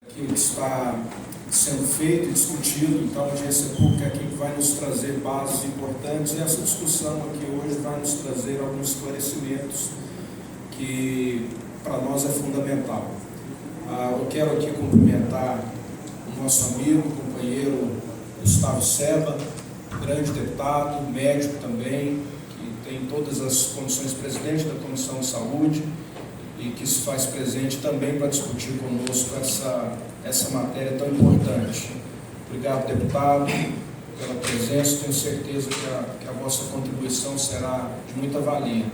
Aquilo que está sendo feito e discutido. Então, a audiência pública é aqui que vai nos trazer bases importantes, e essa discussão aqui hoje vai nos trazer alguns esclarecimentos que para nós é fundamental. Eu quero aqui cumprimentar o nosso amigo, companheiro Gustavo Seba, grande deputado, médico também, que tem todas as condições, presidente da Comissão de Saúde, e que se faz presente também para discutir conosco essa matéria tão importante. Obrigado, deputado, pela presença. Tenho certeza que a vossa contribuição será de muita valia.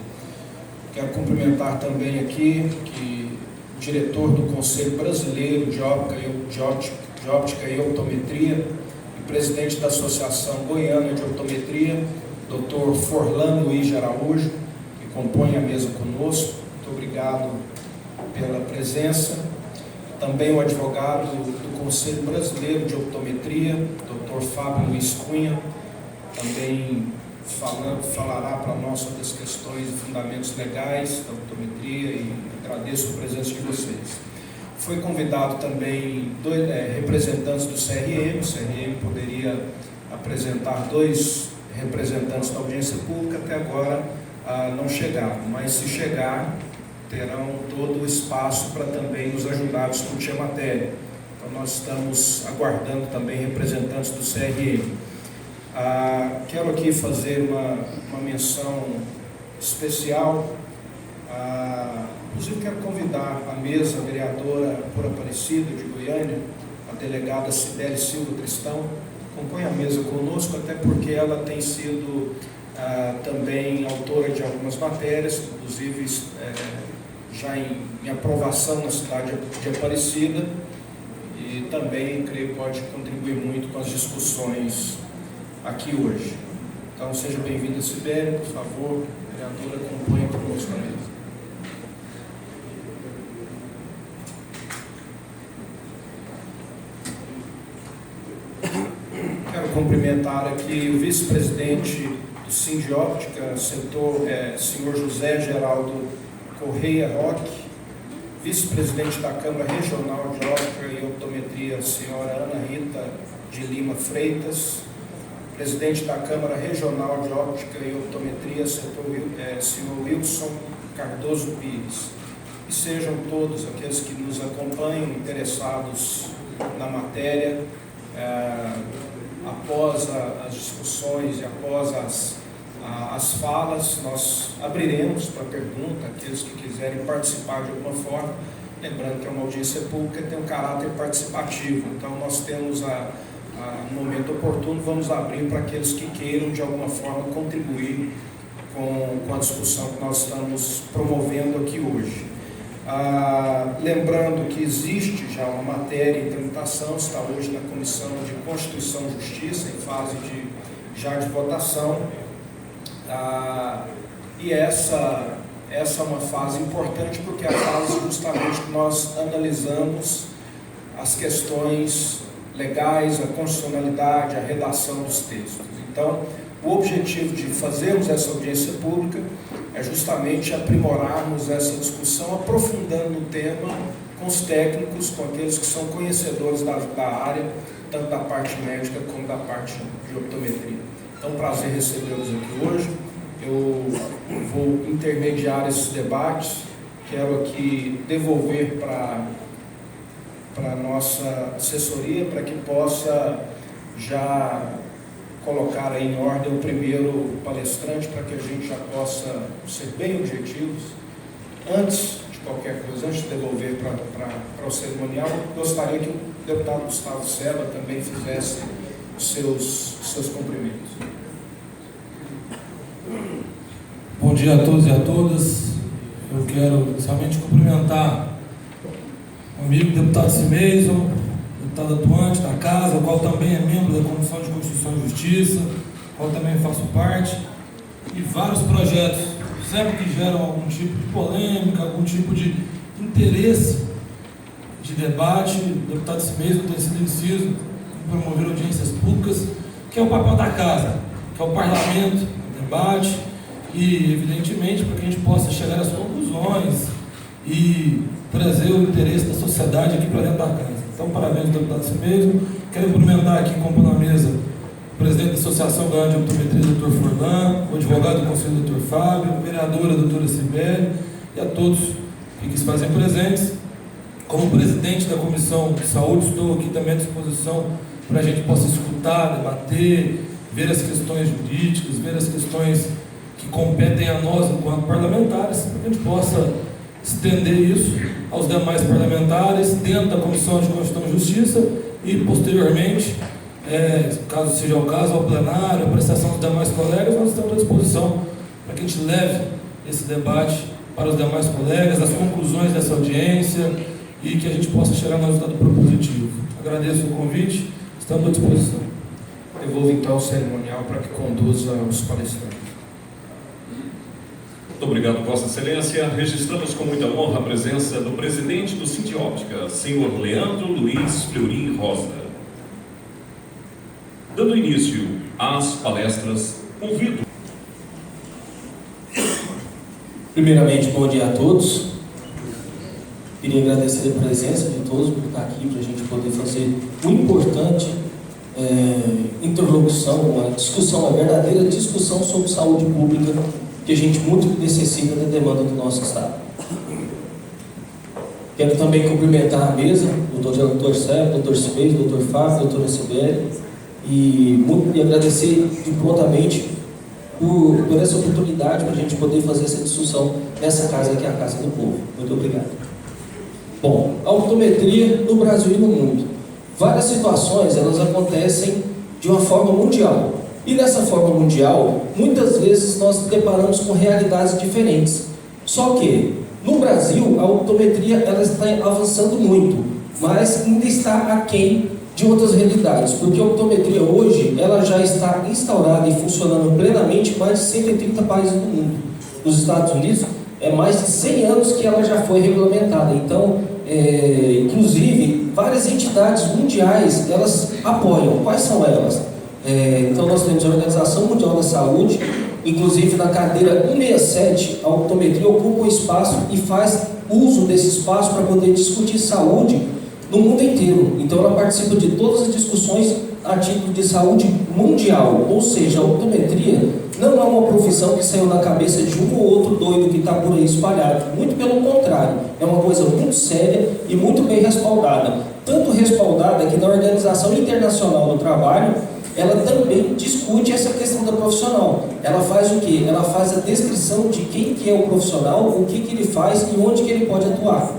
Quero cumprimentar também aqui o diretor do Conselho Brasileiro de Óptica e Optometria e presidente da Associação Goiana de Optometria, Dr. Forlan Luiz de Araújo, que compõe a mesa conosco. Muito obrigado pela presença. Também o advogado do Conselho Brasileiro de Optometria, Dr. Fábio Luiz Cunha, também falará para nós sobre as questões e fundamentos legais da optometria, e agradeço a presença de vocês. Foi convidado também representantes do CRM. O CRM poderia apresentar 2 representantes da audiência pública, até agora não chegaram, mas se chegar, terão todo o espaço para também nos ajudar a discutir a matéria. Então, nós estamos aguardando também representantes do CRM. Quero aqui fazer uma menção especial. Inclusive, quero convidar a mesa, a vereadora por Aparecida de Goiânia, a delegada Cibele Silva Tristão, compõe a mesa conosco, até porque ela tem sido também autora de algumas matérias, inclusive já em aprovação na cidade de Aparecida, e também, creio, pode contribuir muito com as discussões aqui hoje. Então, seja bem-vinda, Cibele, por favor, vereadora, acompanhe conosco a mesa. Quero cumprimentar aqui o vice-presidente do Sindióptica, senhor José Geraldo Correia Roque, vice-presidente da Câmara Regional de Óptica e Optometria, senhora Ana Rita de Lima Freitas, presidente da Câmara Regional de Óptica e Optometria, senhor Wilson Cardoso Pires. E sejam todos aqueles que nos acompanham, interessados na matéria, após as discussões e após as falas, nós abriremos para pergunta aqueles que quiserem participar de alguma forma, lembrando que é uma audiência pública, tem um caráter participativo. Então, nós temos no momento oportuno, vamos abrir para aqueles que queiram de alguma forma contribuir com a discussão que nós estamos promovendo aqui hoje. Lembrando que existe já uma matéria em tramitação, está hoje na Comissão de Constituição e Justiça, em fase de votação. E essa é uma fase importante, porque é a fase justamente que nós analisamos as questões legais, a constitucionalidade, a redação dos textos. Então, o objetivo de fazermos essa audiência pública é justamente aprimorarmos essa discussão, aprofundando o tema com os técnicos, com aqueles que são conhecedores da área, tanto da parte médica como da parte de optometria. Então, prazer recebê-los aqui hoje. Eu vou intermediar esses debates. Quero aqui devolver para a nossa assessoria, para que possa já colocar aí em ordem o primeiro palestrante, para que a gente já possa ser bem objetivos. Antes de qualquer coisa, antes de devolver para o cerimonial, gostaria que o deputado Gustavo Seba também fizesse os seus cumprimentos. Bom dia a todos e a todas. Eu quero inicialmente cumprimentar o amigo deputado Cimeison, deputado atuante da casa, o qual também é membro da Comissão de Constituição e Justiça, o qual também faço parte, e vários projetos, sempre que geram algum tipo de polêmica, algum tipo de interesse de debate. O deputado Cimeison tem sido inciso em promover audiências públicas, que é o papel da casa, que é o parlamento, o debate, e evidentemente para que a gente possa chegar às conclusões e trazer o interesse da sociedade aqui para dentro da casa. Então, parabéns, deputado Cimeison. Quero cumprimentar aqui, compondo a mesa, o presidente da Associação Goiana de Optometria, Dr. Furlan, o advogado do Conselho, Dr. Fábio, a vereadora, doutora Sibeli, e a todos que se fazem presentes. Como presidente da Comissão de Saúde, estou aqui também à disposição para a gente possa escutar, debater, ver as questões jurídicas, ver as questões que competem a nós enquanto parlamentares, para que a gente possa estender isso aos demais parlamentares, dentro da Comissão de Constituição e Justiça e, posteriormente, caso seja o caso, ao plenário, a prestação dos demais colegas. Nós estamos à disposição para que a gente leve esse debate para os demais colegas, as conclusões dessa audiência e que a gente possa chegar no resultado propositivo. Agradeço o convite, estamos à disposição. Devolvo então o cerimonial para que conduza os palestrantes. Muito obrigado, Vossa Excelência. Registramos com muita honra a presença do presidente do Sindióptica, senhor Leandro Luiz Fleury Rosa. Dando início às palestras, convido. Primeiramente, bom dia a todos. Queria agradecer a presença de todos por estar aqui, para a gente poder fazer uma importante interlocução, uma discussão, uma verdadeira discussão sobre saúde pública, que a gente muito necessita da demanda do nosso Estado. Quero também cumprimentar a mesa, o Dr. Sérgio, o Dr. Cimeison, o Dr. Fábio, a doutora Sibeli, e agradecer prontamente por essa oportunidade para a gente poder fazer essa discussão nessa casa que é a Casa do Povo. Muito obrigado. Bom, a optometria no Brasil e no mundo. Várias situações, elas acontecem de uma forma mundial. E nessa forma mundial, muitas vezes nós nos deparamos com realidades diferentes. Só que, no Brasil, a optometria ela está avançando muito, mas ainda está aquém de outras realidades, porque a optometria hoje ela já está instaurada e funcionando plenamente em mais de 130 países do mundo. Nos Estados Unidos, é mais de 100 anos que ela já foi regulamentada. Então, inclusive, várias entidades mundiais, elas apoiam. Quais são elas? Então, nós temos a Organização Mundial da Saúde, inclusive na cadeira 167, a optometria ocupa um espaço e faz uso desse espaço para poder discutir saúde no mundo inteiro. Então, ela participa de todas as discussões a título de saúde mundial, ou seja, a optometria não é uma profissão que saiu na cabeça de um ou outro doido que está por aí espalhado. Muito pelo contrário, é uma coisa muito séria e muito bem respaldada. Tanto respaldada que na Organização Internacional do Trabalho, ela também discute essa questão da profissional. Ela faz o quê? Ela faz a descrição de quem que é o profissional, o que ele faz e onde que ele pode atuar.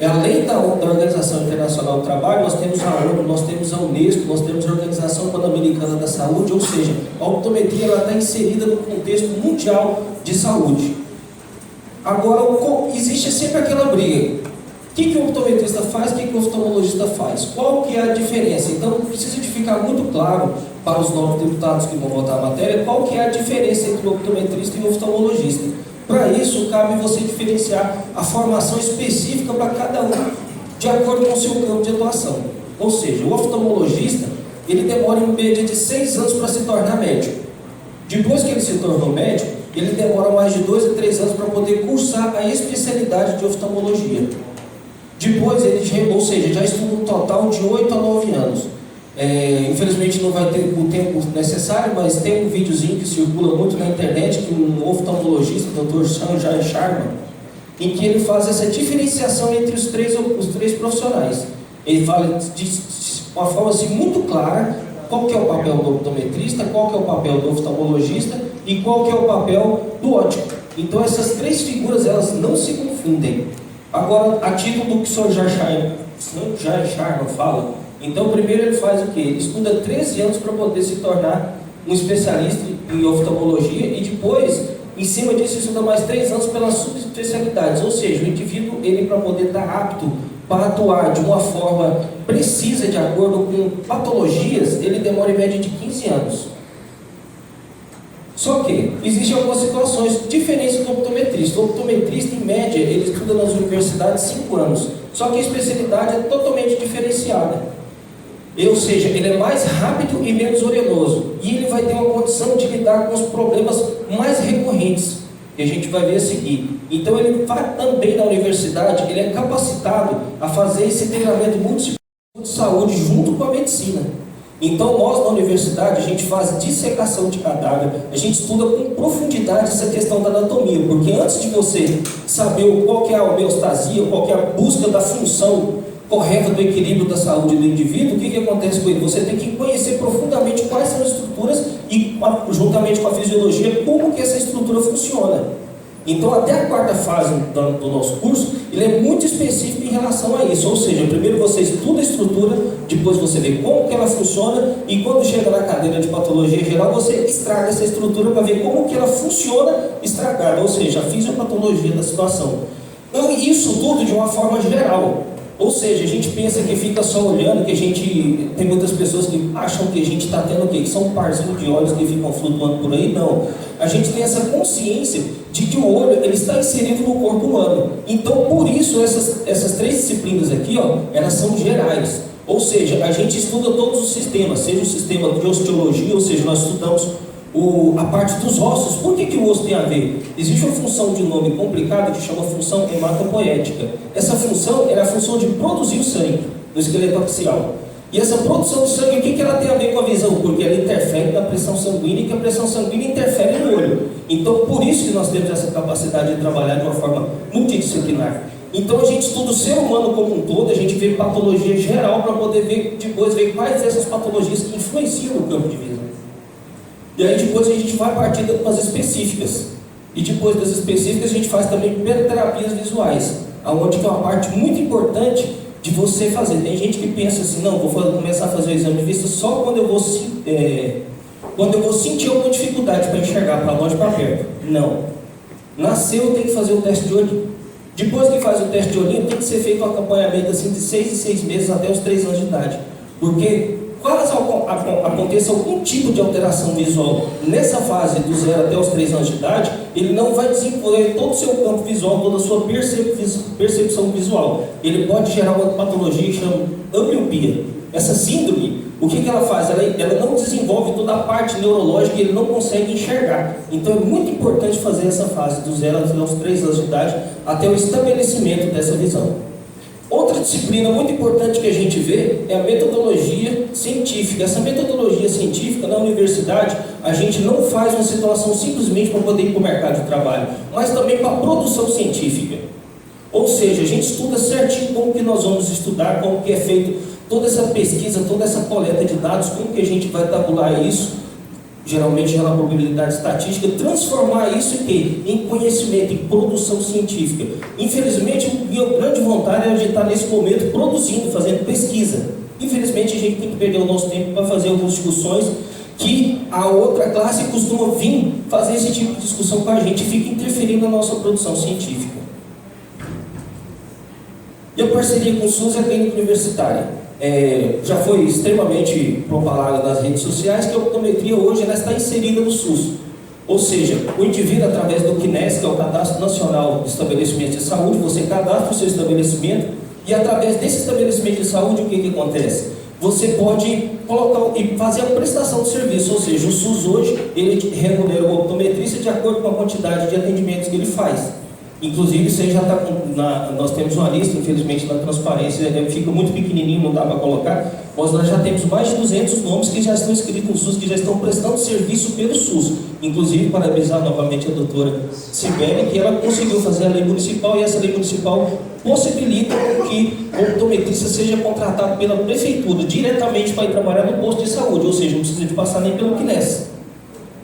Além da Organização Internacional do Trabalho, nós temos a ONU, nós temos a Unesco, nós temos a Organização Pan-Americana da Saúde, ou seja, a optometria ela está inserida no contexto mundial de saúde. Agora, existe sempre aquela briga. O que o optometrista faz, o que o oftalmologista faz? Qual que é a diferença? Então, precisa de ficar muito claro para os novos deputados que vão votar a matéria, qual que é a diferença entre o optometrista e o oftalmologista. Para isso, cabe você diferenciar a formação específica para cada um, de acordo com o seu campo de atuação. Ou seja, o oftalmologista, ele demora em média de 6 anos para se tornar médico. Depois que ele se tornou médico, ele demora mais de 2 a 3 anos para poder cursar a especialidade de oftalmologia. Depois, ou seja, já estuda um total de 8 a 9 anos. Infelizmente não vai ter o tempo necessário, mas tem um videozinho que circula muito na internet que um oftalmologista, o Dr. Sanjay Sharma, em que ele faz essa diferenciação entre os três profissionais. Ele fala de uma forma assim, muito clara qual que é o papel do optometrista, qual que é o papel do oftalmologista e qual que é o papel do óptico. Então essas três figuras elas não se confundem. Agora, a título do que o Sr. Sanjay Sharma fala, então primeiro ele faz o quê? Ele estuda 13 anos para poder se tornar um especialista em oftalmologia e depois, em cima disso, estuda mais 3 anos pelas subespecialidades, ou seja, o indivíduo, ele para poder estar apto para atuar de uma forma precisa, de acordo com patologias, ele demora em média de 15 anos. Só que existem algumas situações diferentes do optometrista. O optometrista, em média, ele estuda nas universidades 5 anos. Só que a especialidade é totalmente diferenciada. Ou seja, ele é mais rápido e menos oneroso. E ele vai ter uma condição de lidar com os problemas mais recorrentes, que a gente vai ver a seguir. Então, ele vai também na universidade, ele é capacitado a fazer esse treinamento multidisciplinar. de saúde junto com a medicina. Então nós na universidade a gente faz dissecação de cadáver, a gente estuda com profundidade essa questão da anatomia, porque antes de você saber qual que é a homeostasia, qual que é a busca da função correta do equilíbrio da saúde do indivíduo, o que acontece com ele? Você tem que conhecer profundamente quais são as estruturas e juntamente com a fisiologia, como que essa estrutura funciona. Então, até a quarta fase do nosso curso, ele é muito específico em relação a isso. Ou seja, primeiro você estuda a estrutura, depois você vê como que ela funciona, e quando chega na cadeira de patologia geral, você estraga essa estrutura para ver como que ela funciona estragada, ou seja, a fisiopatologia da situação. Então, isso tudo de uma forma geral. Ou seja, a gente pensa que fica só olhando, que a gente... Tem muitas pessoas que acham que a gente está tendo o quê? Que são um parzinho de olhos que ficam flutuando por aí. Não. A gente tem essa consciência de que o olho ele está inserido no corpo humano. Então, por isso, essas três disciplinas aqui, ó, elas são gerais. Ou seja, a gente estuda todos os sistemas, seja o sistema de osteologia, ou seja, nós estudamos a parte dos ossos. Por que o osso tem a ver? Existe uma função de nome complicado que chama função hematopoética. Essa função é a função de produzir o sangue no esqueleto axial. E essa produção de sangue, o que ela tem a ver com a visão? Porque ela interfere na pressão sanguínea, e que a pressão sanguínea interfere no olho. Então, por isso que nós temos essa capacidade de trabalhar de uma forma multidisciplinar. Então, a gente estuda o ser humano como um todo, a gente vê patologia geral para poder depois ver quais dessas patologias que influenciam no campo de visão. E aí depois a gente vai partir para as específicas. E depois das específicas a gente faz também terapias visuais, aonde que é uma parte muito importante de você fazer. Tem gente que pensa assim, não, vou começar a fazer o exame de vista só quando eu vou sentir alguma dificuldade para enxergar para longe e para perto. Não. Nasceu, tem que fazer o teste de olhinho. Depois que faz o teste de olhinho, tem que ser feito um acompanhamento assim, de 6 em 6 meses até os 3 anos de idade. Porque caso aconteça algum tipo de alteração visual nessa fase do 0 até os 3 anos de idade, ele não vai desenvolver todo o seu campo visual, toda a sua percepção visual. Ele pode gerar uma patologia que chama ambliopia. Essa síndrome, o que ela faz? Ela não desenvolve toda a parte neurológica e ele não consegue enxergar. Então é muito importante fazer essa fase do 0 até os 3 anos de idade, até o estabelecimento dessa visão. Outra disciplina muito importante que a gente vê é a metodologia científica. Essa metodologia científica na universidade, a gente não faz uma situação simplesmente para poder ir para o mercado de trabalho, mas também para a produção científica. Ou seja, a gente estuda certinho como que nós vamos estudar, como que é feito toda essa pesquisa, toda essa coleta de dados, como que a gente vai tabular isso, geralmente já na probabilidade estatística, transformar isso em conhecimento, em produção científica. Infelizmente, minha grande vontade é de estar nesse momento produzindo, fazendo pesquisa. Infelizmente, a gente tem que perder o nosso tempo para fazer algumas discussões que a outra classe costuma vir fazer esse tipo de discussão com a gente e fica interferindo na nossa produção científica. E a parceria com o SUS é a clínica universitária. Já foi extremamente propalada nas redes sociais que a optometria hoje ela está inserida no SUS. Ou seja, o indivíduo, através do CNES, que é o Cadastro Nacional de Estabelecimentos de Saúde, você cadastra o seu estabelecimento e através desse estabelecimento de saúde, o que acontece? Você pode colocar e fazer a prestação de serviço, ou seja, o SUS hoje ele remunera o optometrista de acordo com a quantidade de atendimentos que ele faz. Inclusive, você já está nós temos uma lista, infelizmente na transparência fica muito pequenininho, não dá para colocar, mas nós já temos mais de 200 nomes que já estão inscritos no SUS, que já estão prestando serviço pelo SUS. Inclusive, parabenizar novamente a doutora Sibeli, que ela conseguiu fazer a lei municipal, e essa lei municipal possibilita que o optometrista seja contratado pela prefeitura diretamente para ir trabalhar no posto de saúde, ou seja, não precisa de passar nem pelo CNES.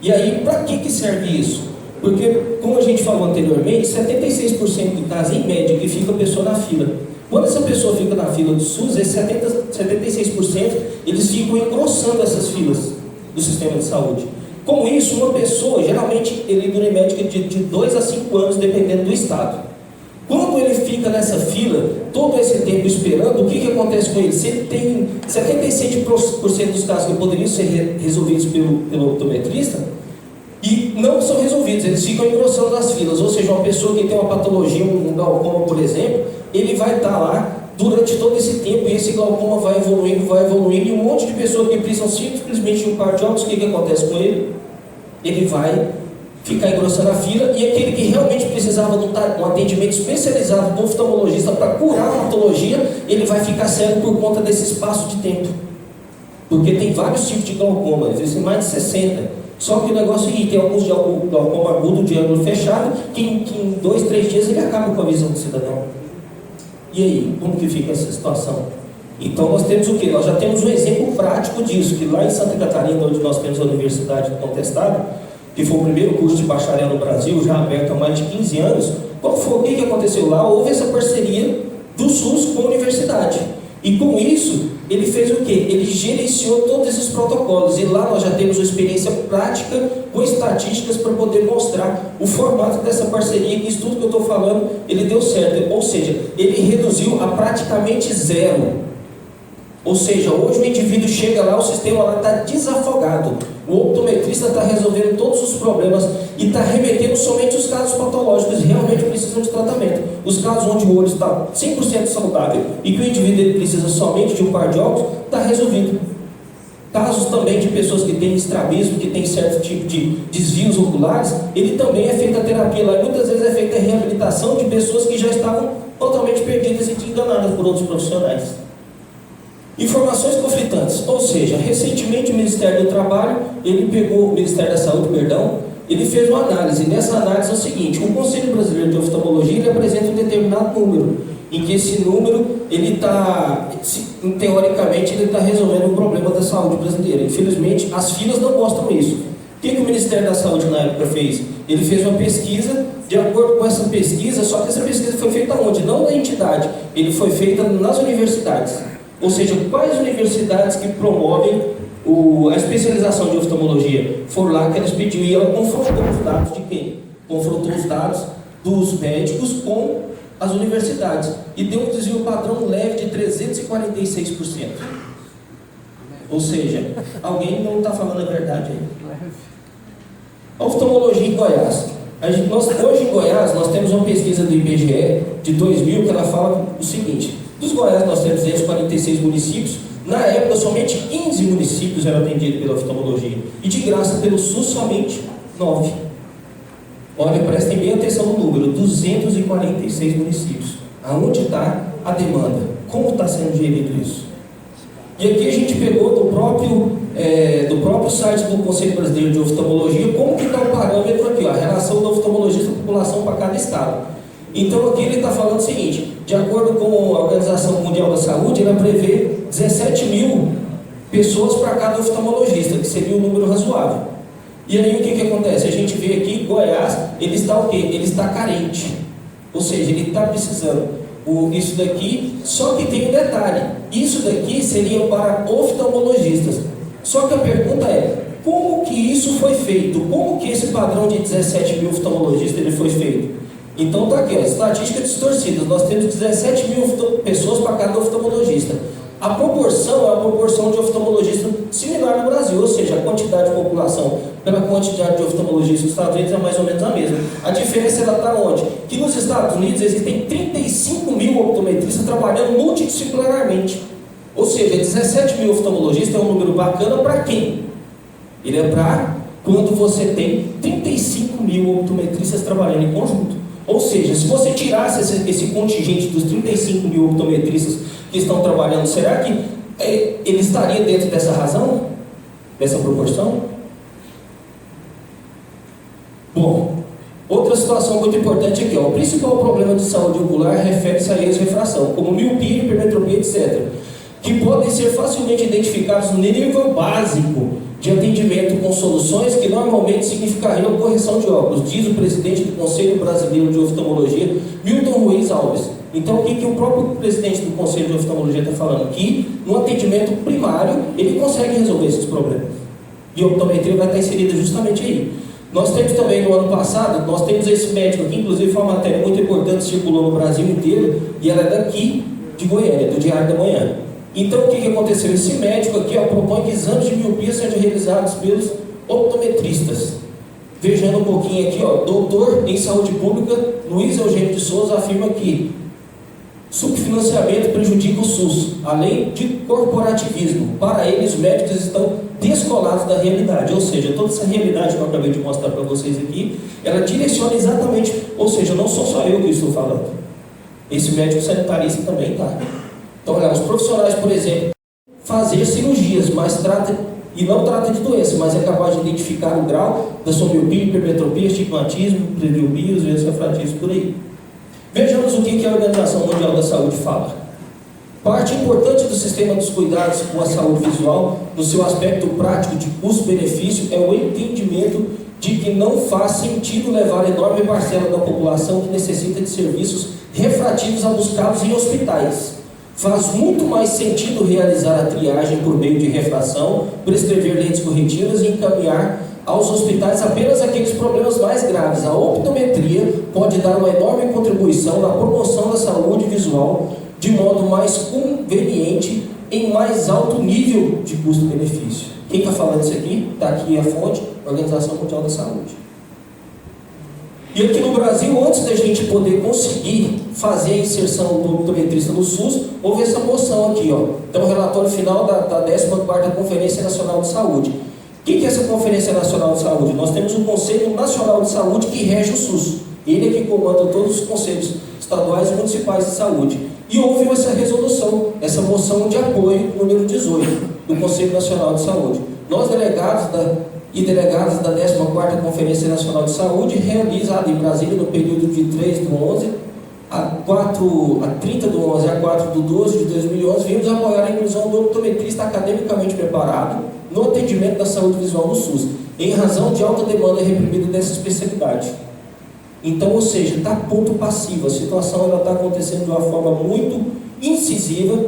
E aí, para que serve isso? Porque, como a gente falou anteriormente, 76% do caso, em média, que fica a pessoa na fila. Quando essa pessoa fica na fila do SUS, esses 76% eles ficam engrossando essas filas do sistema de saúde. Com isso, uma pessoa, geralmente, ele dura em média de 2 a 5 anos, dependendo do estado. Quando ele fica nessa fila, todo esse tempo esperando, o que acontece com ele? Se ele tem 77% dos casos que poderiam ser resolvidos pelo optometrista, e não são resolvidos, eles ficam engrossando nas filas. Ou seja, uma pessoa que tem uma patologia, um glaucoma, por exemplo, ele vai estar lá durante todo esse tempo e esse glaucoma vai evoluindo, e um monte de pessoas que precisam simplesmente de um par de óculos, o que acontece com ele? Ele vai ficar engrossando a fila, e aquele que realmente precisava de um atendimento especializado do oftalmologista para curar a patologia, ele vai ficar cego por conta desse espaço de tempo. Porque tem vários tipos de glaucoma, existem mais de 60. Só que o negócio é que tem alguns de glaucoma agudo de ângulo fechado, que em 2, 3 dias ele acaba com a visão do cidadão. E aí, como que fica essa situação? Então nós temos o quê? Nós já temos um exemplo prático disso, que lá em Santa Catarina, onde nós temos a Universidade do Contestado, que foi o primeiro curso de bacharel no Brasil, já aberto há mais de 15 anos, o que aconteceu lá? Houve essa parceria do SUS com a universidade. E com isso, ele fez o quê? Ele gerenciou todos esses protocolos. E lá nós já temos uma experiência prática com estatísticas para poder mostrar o formato dessa parceria, que isso tudo que eu estou falando, ele deu certo. Ou seja, ele reduziu a praticamente zero. Ou seja, hoje o indivíduo chega lá, o sistema lá está desafogado. O optometrista está resolvendo todos os problemas e está remetendo somente os casos patológicos que realmente precisam de tratamento. Os casos onde o olho está 100% saudável e que o indivíduo ele precisa somente de um par de óculos, está resolvido. Casos também de pessoas que têm estrabismo, que têm certo tipo de desvios oculares, ele também é feita a terapia lá. E muitas vezes é feita a reabilitação de pessoas que já estavam totalmente perdidas e enganadas por outros profissionais. Informações conflitantes, ou seja, recentemente o Ministério do Trabalho, o Ministério da Saúde, ele fez uma análise. Nessa análise é o seguinte: o Conselho Brasileiro de Oftalmologia ele apresenta um determinado número, em que esse número, teoricamente, ele está resolvendo o problema da saúde brasileira. Infelizmente, as filas não mostram isso. O que o Ministério da Saúde na época fez? Ele fez uma pesquisa, de acordo com essa pesquisa, só que essa pesquisa foi feita onde? Não na entidade, ele foi feita nas universidades. Ou seja, quais universidades que promovem a especialização de oftalmologia? Foram lá que elas pediram, e ela confrontou os dados de quem? Confrontou os dados dos médicos com as universidades. E deu um desvio padrão leve de 346%. Ou seja, alguém não está falando a verdade aí. A oftalmologia em Goiás. Hoje em Goiás, nós temos uma pesquisa do IBGE de 2000 que ela fala o seguinte: dos Goiás nós temos 246 municípios, na época somente 15 municípios eram atendidos pela oftalmologia, e de graça pelo SUS somente 9. Olha, prestem bem atenção no número, 246 municípios. Aonde está a demanda? Como está sendo gerido isso? E aqui a gente pegou do próprio site do Conselho Brasileiro de Oftalmologia, como que está o parâmetro aqui, a relação da oftalmologista à população para cada estado. Então aqui ele está falando o seguinte: de acordo com a Organização Mundial da Saúde, ela prevê 17 mil pessoas para cada oftalmologista, que seria um número razoável. E aí o que acontece? A gente vê aqui, Goiás, ele está o quê? Ele está carente. Ou seja, ele está precisando. Isso daqui, só que tem um detalhe: isso daqui seria para oftalmologistas. Só que a pergunta é: como que isso foi feito? Como que esse padrão de 17 mil oftalmologistas ele foi feito? Então está aqui, estatísticas distorcidas. Nós temos 17 mil pessoas para cada oftalmologista. A proporção é a proporção de oftalmologista similar no Brasil, ou seja, a quantidade de população pela quantidade de oftalmologistas nos Estados Unidos é mais ou menos a mesma. A diferença ela está onde? Que nos Estados Unidos existem 35 mil optometristas trabalhando multidisciplinarmente. Ou seja, 17 mil oftalmologistas é um número bacana para quem? Ele é para quando você tem 35 mil optometristas trabalhando em conjunto. Ou seja, se você tirasse esse contingente dos 35 mil optometristas que estão trabalhando, será que ele estaria dentro dessa razão? Dessa proporção? Bom, outra situação muito importante aqui, o principal problema de saúde ocular refere-se à ex-refração, como miopia, hipermetropia, etc., que podem ser facilmente identificados no nível básico de atendimento com soluções que normalmente significariam correção de óculos, diz o presidente do Conselho Brasileiro de Oftalmologia, Milton Ruiz Alves. Então, o que o próprio presidente do Conselho de Oftalmologia está falando? Que no atendimento primário, ele consegue resolver esses problemas. E a optometria vai estar inserida justamente aí. Nós temos também, no ano passado, nós temos esse médico aqui, inclusive foi uma matéria muito importante, circulou no Brasil inteiro, e ela é daqui, de Goiânia, do Diário da Manhã. Então, o que aconteceu? Esse médico aqui propõe que exames de miopia sejam realizados pelos optometristas. Vejando um pouquinho aqui, doutor em saúde pública, Luiz Eugênio de Souza, afirma que Subfinanciamento prejudica o SUS, além de corporativismo. Para eles, os médicos estão descolados da realidade, ou seja, toda essa realidade que eu acabei de mostrar para vocês aqui, ela direciona exatamente, ou seja, não sou só eu que estou falando, esse médico sanitarista também está. Então, olha, os profissionais, por exemplo, fazer cirurgias, mas não trata de doença, mas é capaz de identificar o grau da sua miopia, hipermetropia, estigmatismo, presbiopia, esofratismo, por aí. Vejamos o que a Organização Mundial da Saúde fala. Parte importante do sistema dos cuidados com a saúde visual, no seu aspecto prático de custo-benefício, é o entendimento de que não faz sentido levar enorme parcela da população que necessita de serviços refrativos a buscá-los em hospitais. Faz muito mais sentido realizar a triagem por meio de refração, prescrever lentes corretivas e encaminhar aos hospitais apenas aqueles problemas mais graves. A optometria pode dar uma enorme contribuição na promoção da saúde visual de modo mais conveniente em mais alto nível de custo-benefício. Quem está falando isso aqui? Está aqui a fonte, Organização Mundial da Saúde. E aqui no Brasil, antes da gente poder conseguir fazer a inserção do optometrista no SUS, houve essa moção aqui, ó. Então, o relatório final da 14ª Conferência Nacional de Saúde. O que é essa Conferência Nacional de Saúde? Nós temos um Conselho Nacional de Saúde que rege o SUS. Ele é que comanda todos os conselhos estaduais e municipais de saúde. E houve essa resolução, essa moção de apoio, número 18, do Conselho Nacional de Saúde. Nós, delegados e delegadas da 14ª Conferência Nacional de Saúde, realizada em Brasília no período de 3/11 a 30/11 a 4/12 de 2011, vimos apoiar a inclusão do optometrista academicamente preparado no atendimento da saúde visual no SUS, em razão de alta demanda reprimida dessa especialidade. Então, ou seja, está ponto passivo, a situação está acontecendo de uma forma muito incisiva.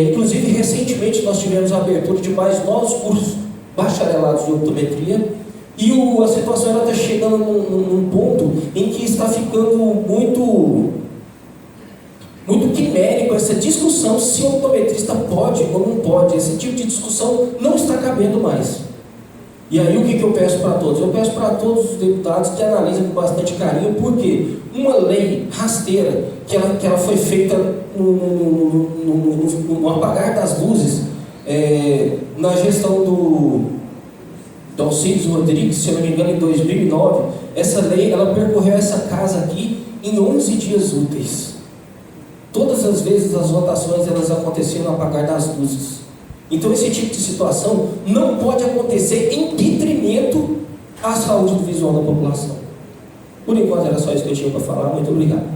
Inclusive, recentemente nós tivemos a abertura de mais novos cursos bacharelados de optometria, e a situação está chegando num ponto em que está ficando muito quimérico essa discussão se o optometrista pode ou não pode. Esse tipo de discussão não está cabendo mais. E aí o que eu peço para todos? Eu peço para todos os deputados que analisem com bastante carinho, porque uma lei rasteira, que ela foi feita no apagar das luzes, na gestão do Alcides Rodrigues, se eu não me engano, em 2009, essa lei, ela percorreu essa casa aqui em 11 dias úteis. Todas as vezes as votações elas aconteciam no apagar das luzes. Então esse tipo de situação não pode acontecer em detrimento à saúde do visual da população. Por enquanto era só isso que eu tinha para falar. Muito obrigado.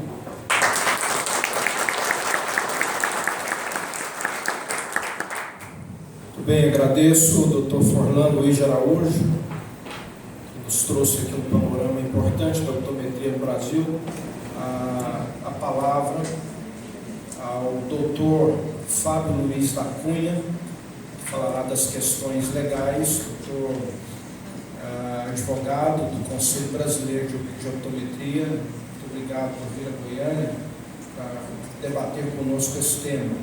Muito bem, agradeço ao Dr. Forlando Luiz de Araújo, que nos trouxe aqui um panorama importante da optometria no Brasil. A palavra ao Dr. Fábio Luiz da Cunha, que falará das questões legais, doutor advogado do Conselho Brasileiro de Optometria. Muito obrigado por vir a Goiânia para debater conosco esse tema.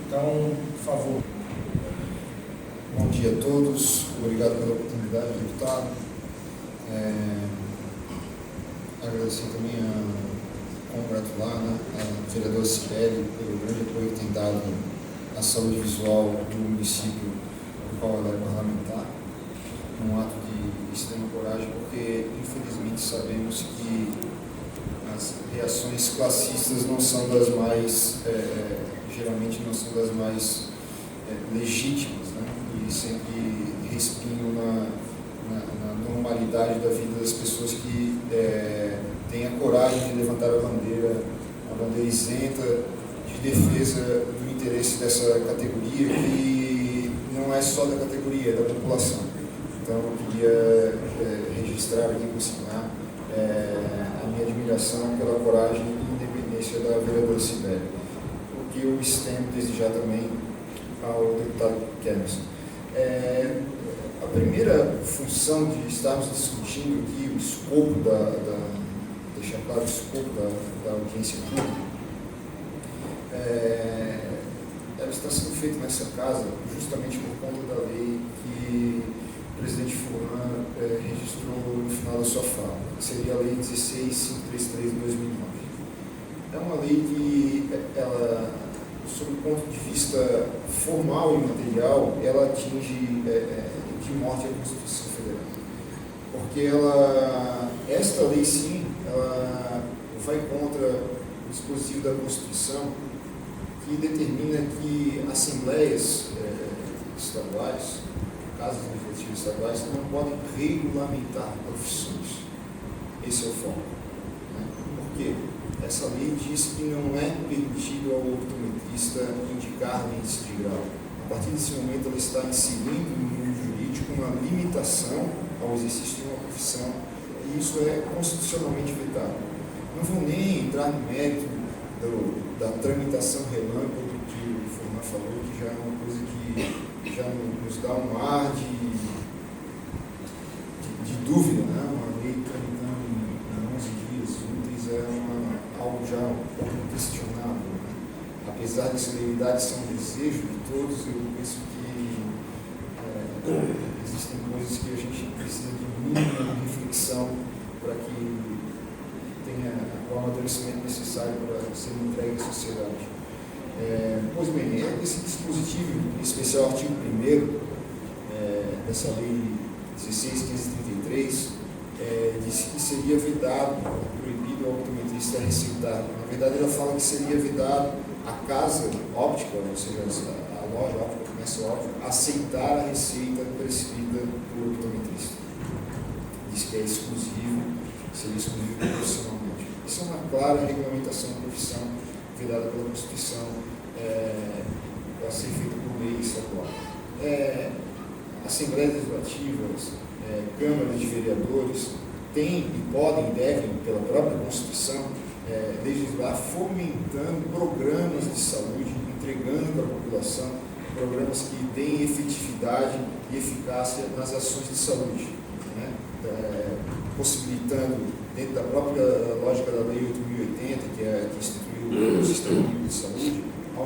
Então, por favor. Bom dia a todos, obrigado pela oportunidade, deputado. Agradecer também congratular a vereadora Cibele pelo grande apoio que tem dado à saúde visual do município do qual ela é parlamentar. Um ato de extrema coragem, porque infelizmente sabemos que as reações classistas não são das mais, geralmente não são das mais legítimas, né? E sempre respingam na normalidade da vida das pessoas que têm a coragem de levantar a bandeira isenta de defesa do interesse dessa categoria, que não é só da categoria, é da população. Então eu queria registrar aqui, consignar a minha admiração pela coragem e independência da vereadora Cibele, o que eu estendo desde já também ao deputado Kemerson. A primeira função de estarmos discutindo aqui o escopo deixar claro o escopo da audiência pública, ela está sendo feita nessa casa justamente por conta da lei que o presidente Furlan registrou no final da sua fala, que seria a Lei 16.533 de 2009. é uma lei que, ela, sob o ponto de vista formal e material, ela atinge de morte a Constituição Federal. Porque esta lei, sim, ela vai contra o dispositivo da Constituição, que determina que assembleias estaduais, casas legislativas estaduais, não podem regulamentar profissões. Esse é o foco. Por quê? Essa lei diz que não é permitido ao optometrista indicar lentes de grau. A partir desse momento, ela está inserindo no mundo jurídico uma limitação ao exercício de uma profissão, e isso é constitucionalmente vetado. Não vou nem entrar no mérito da tramitação relâmpago que o Forman falou, que já é uma coisa que já nos dá um ar de dúvida, né? Uma lei tramitando em 11 dias úteis é algo já um pouco questionável. Né? Apesar de celeridade ser um desejo de todos, eu penso que existem coisas que a gente precisa de mínima reflexão para que tenha o amadurecimento necessário para ser entregue à sociedade. Pois bem, esse dispositivo, em especial o artigo 1º dessa lei 16.533, disse que seria vedado, proibido ao optometrista receitar. Na verdade, ela fala que seria vedado a casa óptica, ou seja, a loja óptica, o comércio óptico, aceitar a receita prescrita pelo optometrista. Diz que é exclusivo, seria exclusivo profissionalmente. Isso é uma clara regulamentação da profissão vedada pela Constituição, para ser feita por lei estadual. Assembleias legislativas, câmaras de vereadores têm e podem, devem, pela própria Constituição, legislar fomentando programas de saúde, entregando para a população programas que deem efetividade e eficácia nas ações de saúde, né? Possibilitando, dentro da própria lógica da Lei 8.080, que instituiu o Sistema Único de Saúde, a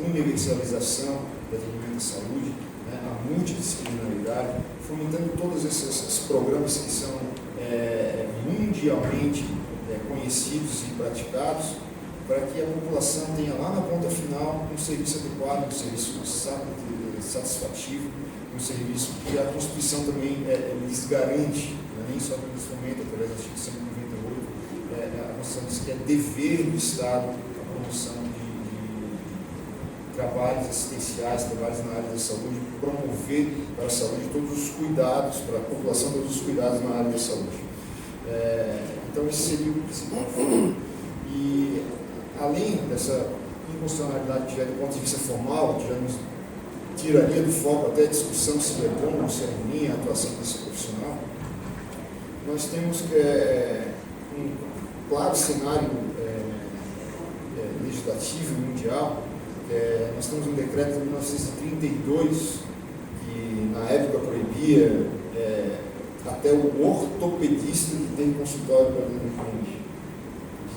universalização do atendimento à saúde, né? A multidisciplinaridade, fomentando todos esses programas que são mundialmente conhecidos e praticados, para que a população tenha lá na ponta final um serviço adequado, um serviço satisfativo, um serviço que a Constituição também lhes garante, nem só pelo fomento, através do artigo 198, a Constituição diz que é dever do Estado a promoção de trabalhos assistenciais, trabalhos na área da saúde, promover para a saúde todos os cuidados, para a população todos os cuidados na área da saúde. Então esse seria o principal foco. E além dessa inconstitucionalidade que já do ponto de vista formal, que já nos tiraria do foco até a discussão se é bom ou se é ruim a atuação desse profissional, nós temos um claro cenário legislativo mundial. Nós temos um decreto de 1932 que na época proibia até o ortopedista que tem consultório para dentro do cliente.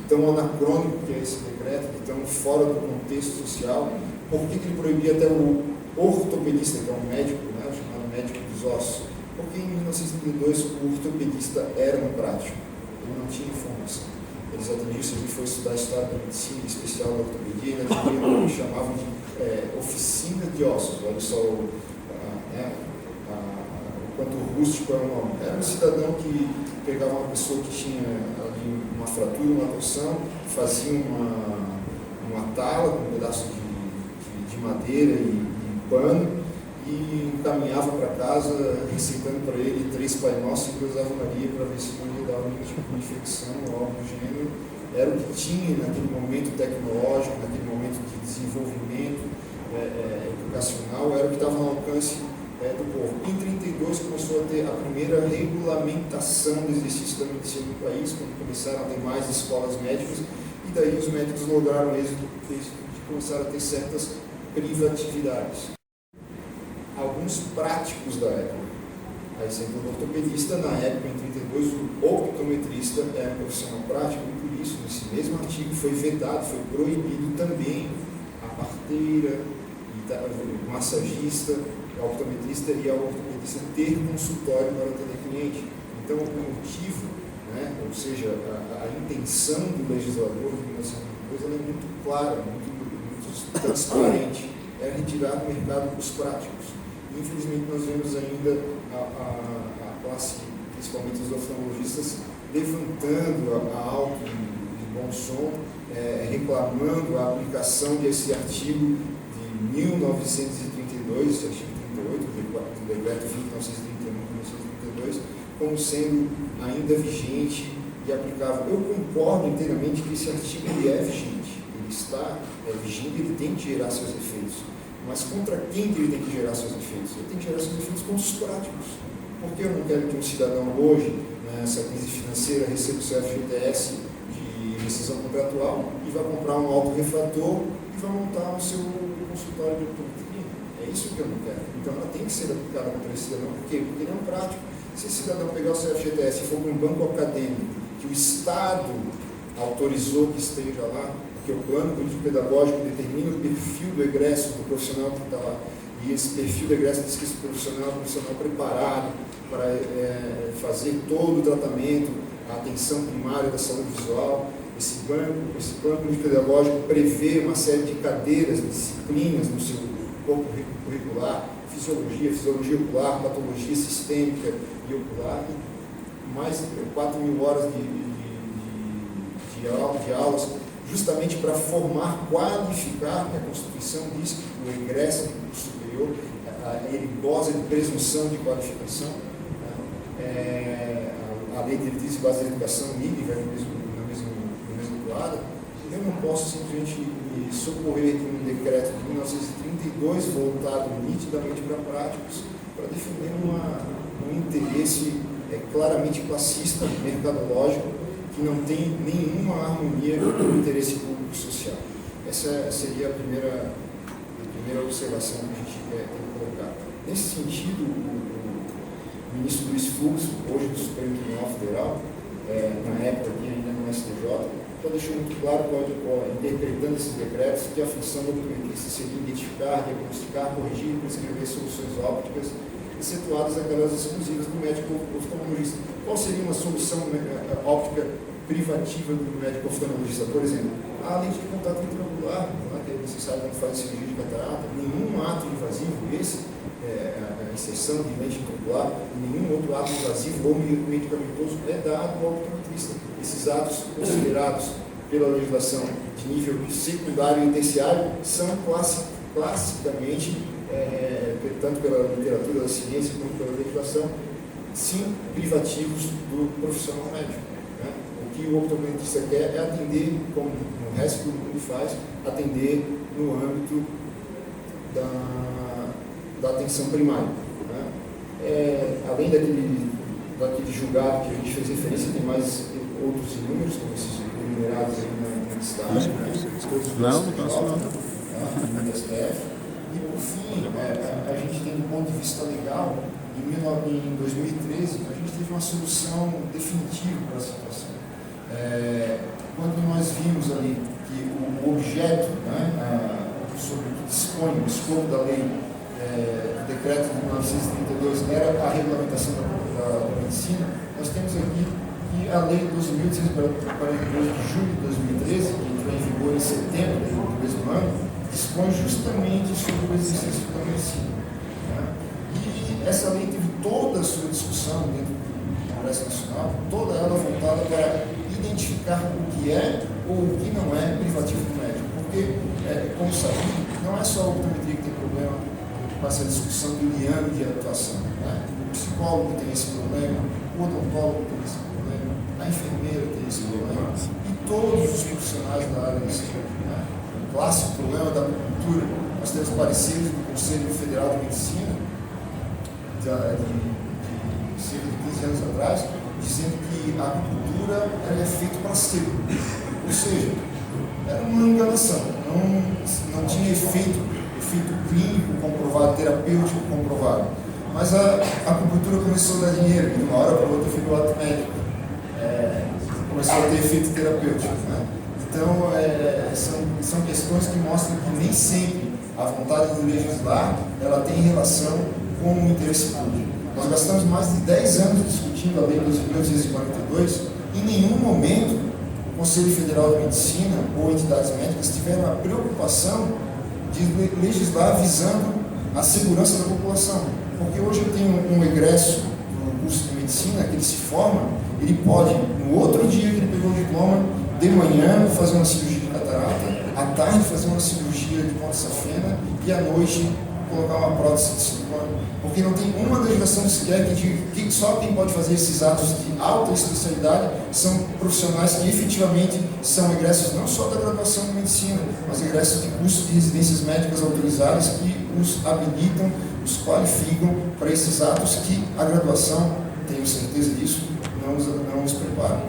Tão anacrônico que é esse decreto, que tão fora do contexto social. Por que ele proibia até o ortopedista, que é um médico, né, o chamado médico dos ossos? Porque em 1932 o ortopedista era um prático, ele não tinha informação. Eles atendiam, se a gente for estudar a história da medicina, em especial da ortopedia, eles atendiam o que chamavam de oficina de ossos. Olha só o quanto rústico era o nome. Era um cidadão que pegava uma pessoa que tinha ali uma fratura, uma torção, fazia uma tala com um pedaço de madeira e pano e encaminhava para casa, receitando para ele 3 Pai Nosso e 2 Ave Maria para ver se não ia dar algum tipo de infecção ou algo do gênero. Era o que tinha naquele momento tecnológico, naquele momento de desenvolvimento educacional, era o que estava no alcance do povo. Em 1932 começou a ter a primeira regulamentação do exercício da medicina no país, quando começaram a ter mais escolas médicas, e daí os médicos lograram êxito de começar a ter certas privatividades. Alguns práticos da época, a exemplo do ortopedista, na época, em 1932, o optometrista era um profissional prático, e por isso, nesse mesmo artigo, foi vedado, foi proibido também a parteira, o massagista, a optometrista e a ortopedista ter consultório para atender cliente. Então, o motivo, né, ou seja, a intenção do legislador de clara, muito transparente, é retirar do mercado os práticos. Infelizmente, nós vemos ainda a classe, principalmente os oftalmologistas, levantando a alto de bom som, reclamando a aplicação desse artigo de 1932, esse artigo 38, do decreto 20.931 de 1932, como sendo ainda vigente e aplicável. Eu concordo inteiramente que esse artigo ele é vigente, ele está vigente, ele tem que gerar seus efeitos. Mas contra quem que ele tem que gerar seus efeitos? Ele tem que gerar seus efeitos contra os práticos. Porque eu não quero que um cidadão hoje, nessa crise financeira, receba o seu FGTS de rescisão contratual e vá comprar um autorrefrator e vá montar o seu consultório de optometria. É isso que eu não quero. Então ela tem que ser aplicada contra esse cidadão. Por quê? Porque ele é um prático. Se esse cidadão pegar o seu FGTS e for para um banco acadêmico que o Estado autorizou que esteja lá, porque o plano político-pedagógico determina o perfil do egresso do profissional que está lá, e esse perfil do egresso diz que esse profissional é um profissional preparado para fazer todo o tratamento, a atenção primária da saúde visual. Esse plano político-pedagógico prevê uma série de cadeiras, disciplinas no seu corpo curricular, fisiologia ocular, patologia sistêmica e ocular, e mais de 4.000 horas de aulas, justamente para formar, qualificar, que a Constituição diz que o egresso do superior, ele goza de presunção de qualificação, a lei de diretrizes e bases da educação MIG vai no mesmo toada. Eu não posso simplesmente me socorrer de um decreto de 1932 voltado nitidamente para práticos, para defender um interesse claramente classista, mercadológico, que não tem nenhuma harmonia com o interesse público social. Essa seria a primeira observação que a gente tem que colocar. Nesse sentido, o ministro Luiz Fux, hoje do Supremo Tribunal Federal, na época aqui ainda no STJ, já deixou muito claro, interpretando esses decretos, que a função do optometrista seria identificar, diagnosticar, corrigir e prescrever soluções ópticas, excetuadas aquelas exclusivas do médico oftalmologista. Qual seria uma solução óptica privativa do médico oftalmologista? Por exemplo, a lente de contato intraocular, que é necessário quando faz cirurgia de catarata, nenhum ato invasivo, a inserção de lente intraocular, nenhum outro ato invasivo ou medicamentoso é dado ao optometrista. Esses atos considerados pela legislação de nível secundário e terciário são classicamente, tanto pela literatura da ciência como pela legislação, sim, privativos do profissional médico. O que o optometrista quer é atender, como o resto do mundo faz, atender no âmbito da atenção primária. Além daquele julgado que a gente fez referência, tem mais outros inúmeros, como esses enumerados aí na listagem, Não posso não. No STF. E, por fim, a gente tem, do ponto de vista legal, em 2013, a gente teve uma solução definitiva para a situação. Quando nós vimos ali que o objeto, sobre o que dispõe o escopo da lei, do decreto de 1932, era a regulamentação da medicina, nós temos aqui que a lei 12.842 de julho de 2013, que entrou em vigor em setembro do mesmo ano, dispõe justamente sobre o exercício da medicina. E essa lei teve toda a sua discussão dentro do Congresso Nacional, toda ela voltada para identificar o que é ou o que não é privativo do médico. Porque, como sabido, não é só a optometria que tem problema com essa discussão do liame de atuação. O psicólogo tem esse problema, o odontólogo tem esse problema, a enfermeira tem esse problema, e todos os profissionais da área da saúde. O clássico problema da acupuntura, nós temos pareceres do Conselho Federal de Medicina, de cerca de 15 anos atrás, dizendo que a acupuntura é feita para seco. Ou seja, era uma enganação, não tinha efeito clínico comprovado, terapêutico comprovado. Mas a acupuntura começou a dar dinheiro, e de uma hora para outra ficou ato médico. Começou a ter efeito terapêutico. Então, são questões que mostram que nem sempre a vontade de legislar ela tem relação com o interesse público. Nós gastamos mais de 10 anos discutindo a Lei 12.842 e em nenhum momento o Conselho Federal de Medicina ou entidades médicas tiveram a preocupação de legislar visando a segurança da população. Porque hoje eu tenho um egresso do curso de medicina que ele se forma, ele pode, no outro dia que ele pegou o diploma, de manhã fazer uma cirurgia de catarata, à tarde fazer uma cirurgia de ponta safena e à noite colocar uma prótese de silicone. Porque não tem uma legislação sequer que diga que só quem pode fazer esses atos de alta especialidade são profissionais que efetivamente são egressos não só da graduação de medicina, mas egressos de cursos de residências médicas autorizadas que os habilitam, os qualificam para esses atos que a graduação, tenho certeza disso, não os prepara.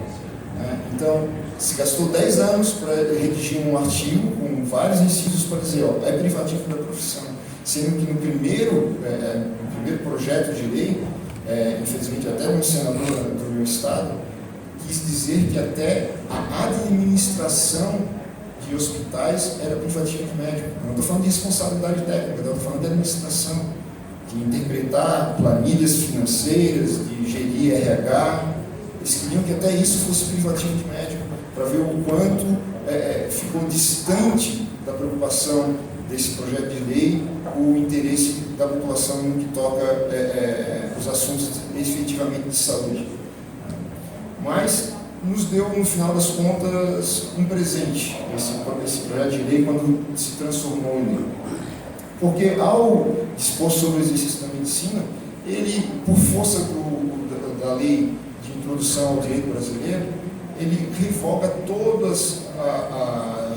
Então, se gastou 10 anos para redigir um artigo com vários incisos para dizer, ó, é privativo da profissão. Sendo que no primeiro projeto de lei, infelizmente até um senador do meu estado, quis dizer que até a administração de hospitais era privativa de médico. Eu não estou falando de responsabilidade técnica, eu estou falando de administração, de interpretar planilhas financeiras, de gerir RH. Eles queriam que até isso fosse privativo de médico, para ver o quanto ficou distante da preocupação desse projeto de lei o interesse da população no que toca os assuntos efetivamente de saúde. Mas nos deu, no final das contas, um presente esse projeto de lei quando se transformou em lei. Porque ao dispor sobre o exercício da medicina, ele, por força da lei de introdução ao direito brasileiro, ele revoga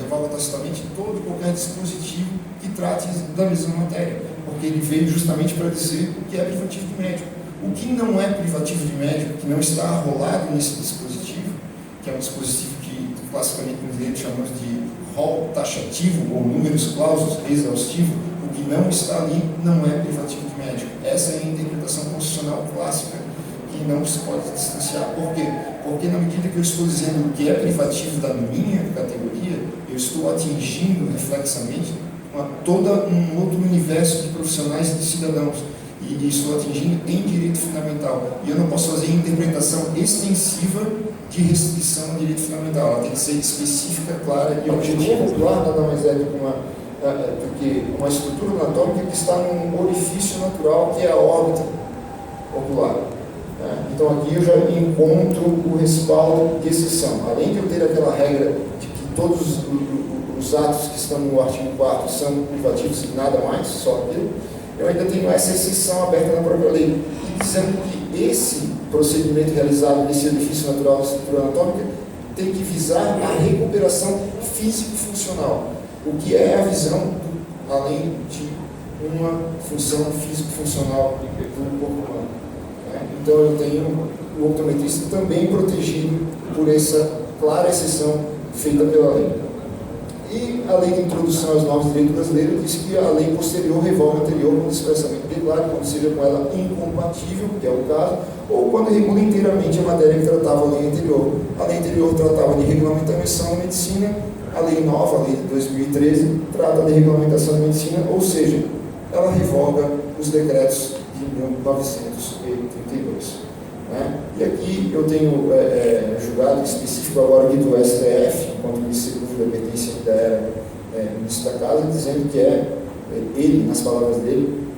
revoga tacitamente qualquer dispositivo que trate da mesma matéria, porque ele veio justamente para dizer o que é privativo de médico. O que não é privativo de médico, que não está arrolado nesse dispositivo, que é um dispositivo que classicamente no direito chamamos de rol taxativo ou números clausos exaustivo, o que não está ali não é privativo de médico. Essa é a interpretação constitucional clássica que não se pode distanciar. Por quê? Porque na medida que eu estou dizendo que é privativo da minha categoria, eu estou atingindo reflexamente todo um outro universo de profissionais e de cidadãos. E estou atingindo em direito fundamental. E eu não posso fazer interpretação extensiva de restrição ao direito fundamental. Ela tem que ser específica, clara e objetiva. O popular nada mais é do que uma estrutura anatômica que está num orifício natural, que é a órbita ocular. Então aqui eu já encontro o respaldo de exceção. Além de eu ter aquela regra de que todos os atos que estão no artigo 4º são privativos e nada mais, só aquilo, eu ainda tenho essa exceção aberta na própria lei, dizendo que esse procedimento realizado nesse orifício natural da estrutura anatômica tem que visar a recuperação físico-funcional, o que é a visão além de uma função físico-funcional do corpo humano. Então eu tenho o optometrista também protegido por essa clara exceção feita pela lei. E a lei de introdução aos novos direitos brasileiros diz que a lei posterior revoga a anterior quando expressamente declara, quando seja com ela incompatível, que é o caso, ou quando regula inteiramente a matéria que tratava a lei anterior. A lei anterior tratava de regulamentação da medicina, a lei nova, a lei de 2013, trata de regulamentação da medicina, ou seja, ela revoga os decretos de 1932. E aqui eu tenho julgado específico agora aqui do STF, enquanto o Ministério da Pertence ainda era ministro da Casa, dizendo que ele, nas palavras dele,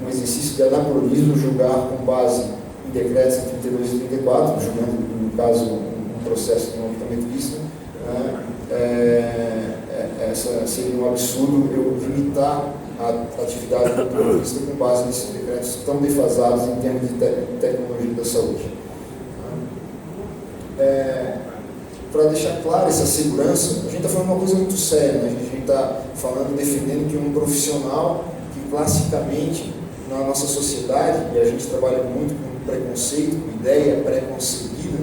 um exercício de anacronismo julgar com base em decretos de 32 e 34, julgando, no caso, um processo de um optometrista, essa seria um absurdo eu limitar a atividade do optometrista com base nesses decretos tão defasados em termos de tecnologia da saúde. Para deixar clara essa segurança, a gente está falando uma coisa muito séria, né? A gente está falando, defendendo que um profissional que classicamente na nossa sociedade, e a gente trabalha muito com preconceito, com ideia pré-concebida,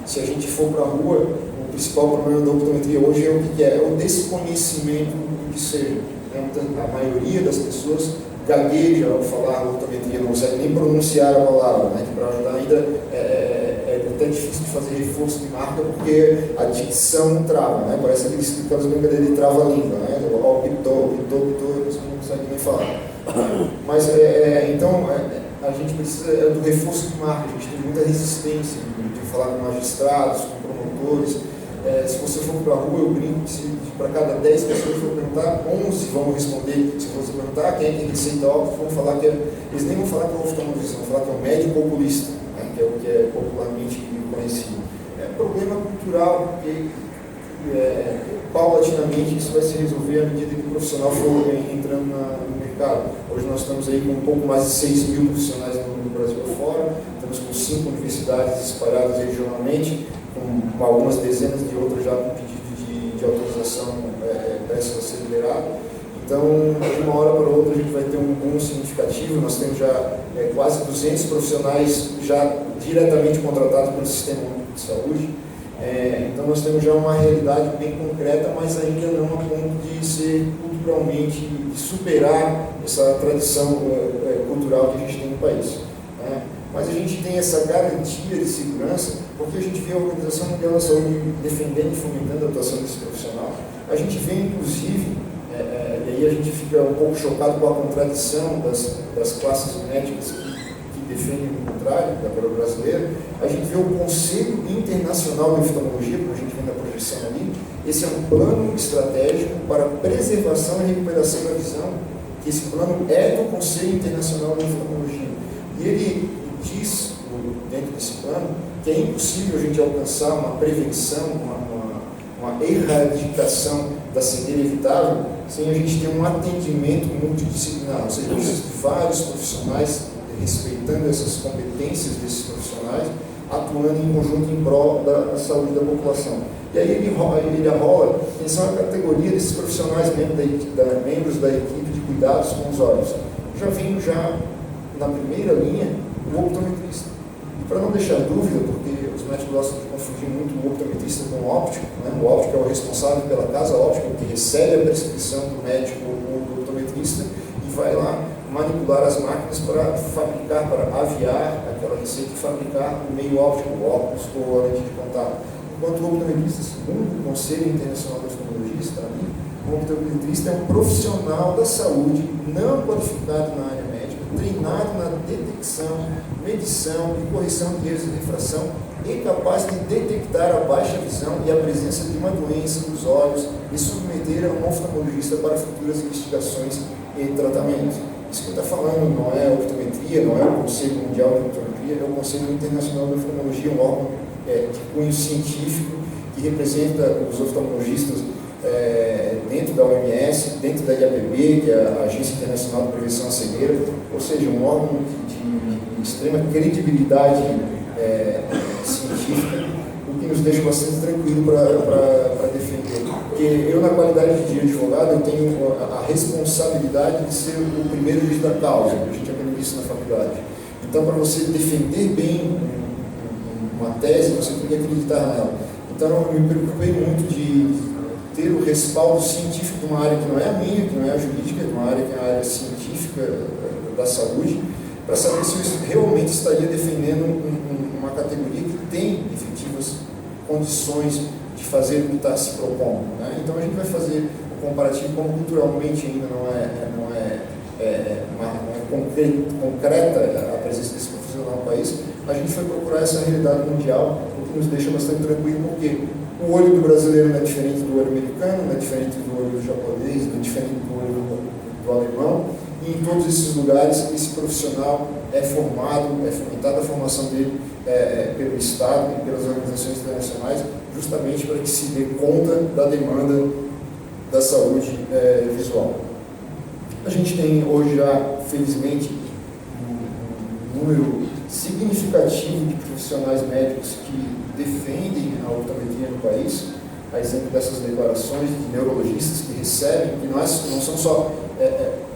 se a gente for para a rua, o principal problema da optometria hoje é o que é? É o desconhecimento do que seja. A maioria das pessoas gagueja ao falar optometria, não consegue nem pronunciar a palavra, né? Que para ajudar ainda é até difícil de fazer reforço de marca porque a dicção trava, né? Parece aquelas brincadeiras de trava-língua, né? O pitou, você não consegue nem falar. Mas então a gente precisa do reforço de marca, a gente tem muita resistência de falar com magistrados, com promotores, Se você for para a rua, eu brinco que se para cada 10 pessoas que for perguntar, 11 vão responder. Se você perguntar quem é que receita óculos, vão falar que eles nem vão falar que é o oftalmologista, vão falar que é o médico oculista, né, que é o que é popularmente conhecido. É um problema cultural, porque paulatinamente isso vai se resolver à medida que o profissional for entrando no mercado. Hoje nós estamos aí com um pouco mais de 6 mil profissionais no Brasil afora, estamos com 5 universidades espalhadas regionalmente, com algumas dezenas de outras já com pedido de autorização prestes a ser liberado. Então, de uma hora para outra, a gente vai ter um boom significativo. Nós temos já quase 200 profissionais já diretamente contratados pelo Sistema Único de Saúde. Então, nós temos já uma realidade bem concreta, mas ainda não a ponto de ser culturalmente, de superar essa tradição cultural que a gente tem no país. Mas a gente tem essa garantia de segurança, porque a gente vê a Organização Mundial da Saúde defendendo e fomentando a atuação desse profissional. A gente vê, inclusive, e aí a gente fica um pouco chocado com a contradição das classes médicas que defendem o contrário, da prova brasileira. A gente vê o Conselho Internacional de Oftalmologia, como a gente vê na projeção ali. Esse é um plano estratégico para preservação e recuperação da visão, que esse plano é do Conselho Internacional de Oftalmologia. E ele diz, dentro desse plano, que é impossível a gente alcançar uma prevenção, uma erradicação da cegueira evitável, sem a gente ter um atendimento multidisciplinar, ou seja, de vários profissionais, respeitando essas competências desses profissionais, atuando em conjunto em prol da saúde da população. E aí ele arrola quem são a categoria desses profissionais, membros da equipe de cuidados com os olhos. Já vem na primeira linha o optometrista. E para não deixar dúvida, porque os médicos gostam de confundir muito o optometrista com o óptico, né? O óptico é o responsável pela casa óptica, que recebe a prescrição do médico ou do optometrista e vai lá manipular as máquinas para fabricar, para aviar aquela receita e fabricar o meio óptico, o óculos ou a lente de contato. Enquanto o optometrista, segundo o Conselho Internacional de Oftalmologia, está ali, o optometrista é um profissional da saúde não qualificado na área médica, treinado na detecção, medição e correção de erros de refração e capaz de detectar a baixa visão e a presença de uma doença dos olhos e submeter a um oftalmologista para futuras investigações e tratamentos. Isso que eu estou falando não é optometria, não é o Conselho Mundial de Optometria, é o Conselho Internacional de Oftalmologia, um órgão de cunho científico que representa os oftalmologistas dentro da OMS, dentro da IAPB, que é a Agência Internacional de Prevenção à Cegueira, ou seja, um órgão de extrema credibilidade científica, o que nos deixa bastante tranquilo para defender. Porque eu, na qualidade de advogado, eu tenho a responsabilidade de ser o primeiro juiz da causa, a gente aprende isso na faculdade. Então, para você defender bem uma tese, você tem que acreditar nela. Então, eu me preocupei muito de ter o respaldo científico de uma área que não é a minha, que não é a jurídica, de uma área que é a área científica da saúde, para saber se eu realmente estaria defendendo uma categoria que tem efetivas condições de fazer o que está se propondo. Né? Então a gente vai fazer o comparativo, como culturalmente ainda não é concreta a presença desse profissional no país, a gente foi procurar essa realidade mundial, o que nos deixa bastante tranquilo, porque o olho do brasileiro não é diferente do olho americano, não é diferente do olho do japonês, não é diferente do olho do alemão, e em todos esses lugares esse profissional é formado, é fomentada a formação dele pelo Estado e pelas organizações internacionais, justamente para que se dê conta da demanda da saúde visual. A gente tem hoje já, felizmente, um número significativo de profissionais médicos que defendem a optometria no país, a exemplo dessas declarações de neurologistas que recebem, que não são só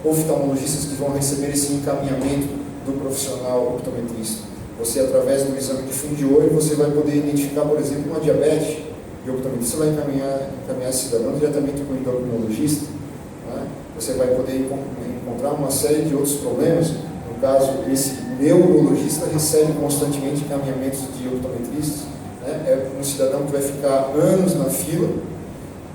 oftalmologistas que vão receber esse encaminhamento do profissional optometrista. Você, através do exame de fundo de olho, você vai poder identificar, por exemplo, uma diabetes, e o optometrista vai encaminhar esse cidadão diretamente com o endocrinologista. Né? Você vai poder encontrar uma série de outros problemas. No caso, esse neurologista recebe constantemente encaminhamentos de optometristas. Né? É um cidadão que vai ficar anos na fila,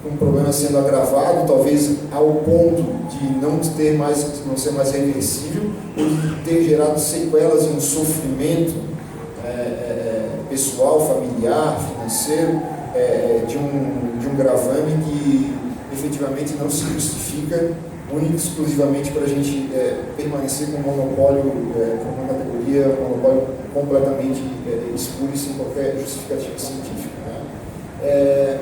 com um problema sendo agravado, talvez ao ponto de não ser mais reversível, ou de ter gerado sequelas e um sofrimento pessoal, familiar, financeiro, de um gravame que efetivamente não se justifica única e exclusivamente para a gente permanecer com um monopólio, com uma categoria, um monopólio completamente espúrio e sem qualquer justificativa científica. Né?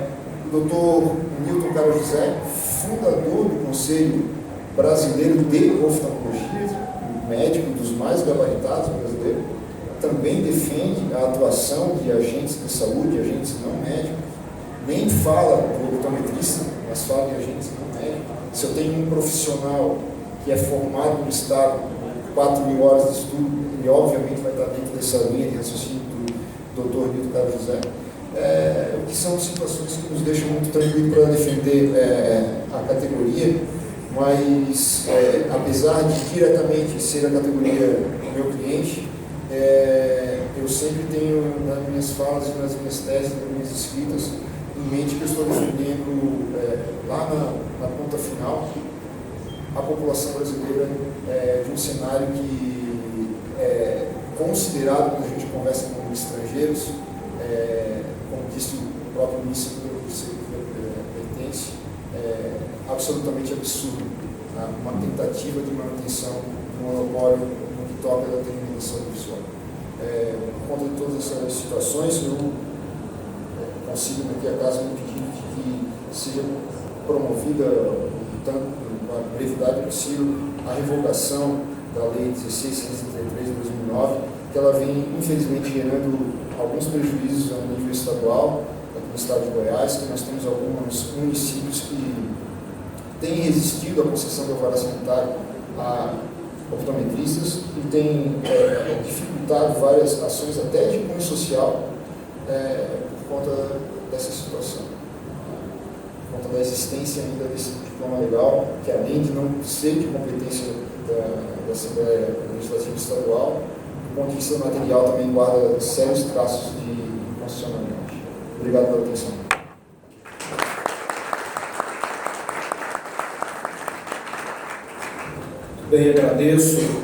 O Dr. Newton Carlos José, fundador do Conselho Brasileiro de Oftalmologia, médico dos mais gabaritados brasileiros, também defende a atuação de agentes de saúde, agentes não médicos, nem fala do optometrista, mas fala de agentes não médicos. Se eu tenho um profissional que é formado no Estado, 4.000 horas de estudo, ele obviamente vai estar dentro dessa linha de raciocínio do Dr. Newton Carlos José, que são situações que nos deixam muito tranquilos para defender a categoria, mas apesar de diretamente ser a categoria do meu cliente, eu sempre tenho nas minhas falas, nas minhas teses, nas minhas escritas, em mente que eu estou defendendo lá na ponta final a população brasileira de um cenário que é considerado, quando a gente conversa com estrangeiros, como disse o próprio ministro do que pertence, absolutamente absurdo, né? Uma tentativa de manutenção do monopólio no que toca da terminação visual. Por conta de todas essas situações, eu consigo aqui a casa me pedir que seja promovida, tanto na brevidade possível, a revogação da Lei 16.633 de 2009, que ela vem, infelizmente, gerando alguns prejuízos a nível estadual, aqui no estado de Goiás, que nós temos alguns municípios que têm resistido à concessão do alvará sanitário a optometristas e têm dificultado várias ações, até de cunho social, por conta dessa situação. Por conta da existência ainda desse diploma legal, que além de não ser de competência da Assembleia Legislativa Estadual, do ponto de vista material também guarda sérios traços de inconstitucionalidade. Obrigado pela atenção. Bem, agradeço.